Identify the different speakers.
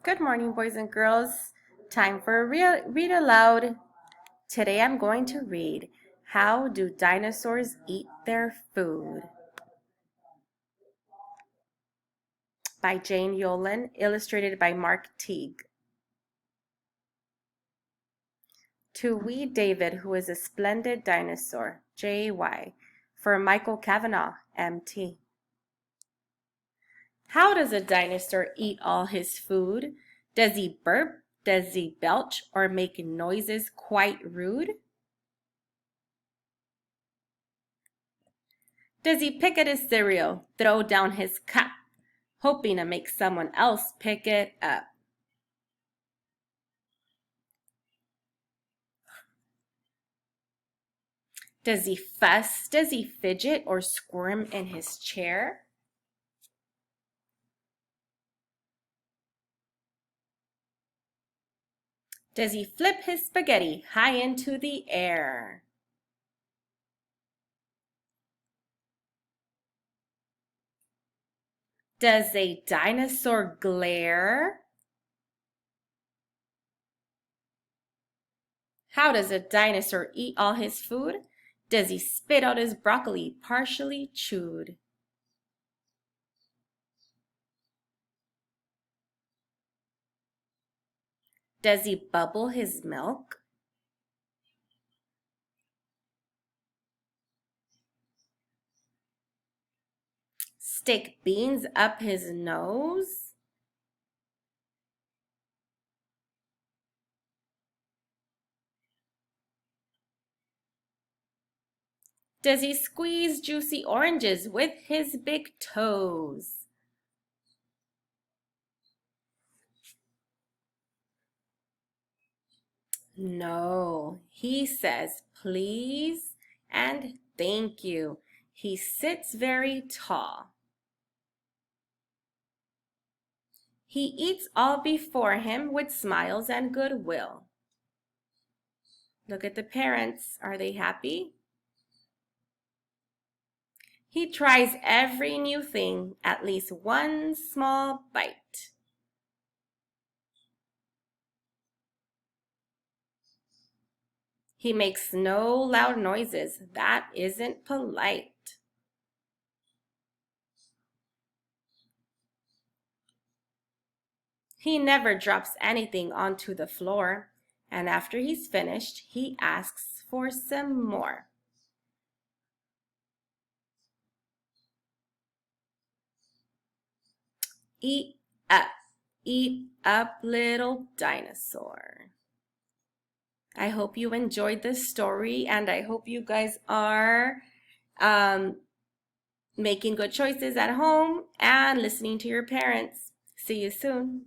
Speaker 1: Good morning, boys and girls. Time for a read aloud. Today I'm going to read How Do Dinosaurs Eat Their Food? By Jane Yolen, illustrated by Mark Teague. To wee David, who is a splendid dinosaur, J.Y. For Michael Cavanaugh, M.T. How does a dinosaur eat all his food? Does he burp? Does he belch or make noises quite rude? Does he pick at his cereal, throw down his cup, hoping to make someone else pick it up? Does he fuss? Does he fidget or squirm in his chair? Does he flip his spaghetti high into the air? Does a dinosaur glare? How does a dinosaur eat all his food? Does he spit out his broccoli partially chewed? Does he bubble his milk? Stick beans up his nose? Does he squeeze juicy oranges with his big toes? No, he says please and thank you. He sits very tall. He eats all before him with smiles and goodwill. Look at the parents. Are they happy? He tries every new thing, at least one small bite. He makes no loud noises. That isn't polite. He never drops anything onto the floor, and after he's finished, he asks for some more. Eat up, eat up, little dinosaur. I hope you enjoyed this story, and I hope you guys are making good choices at home and listening to your parents. See you soon.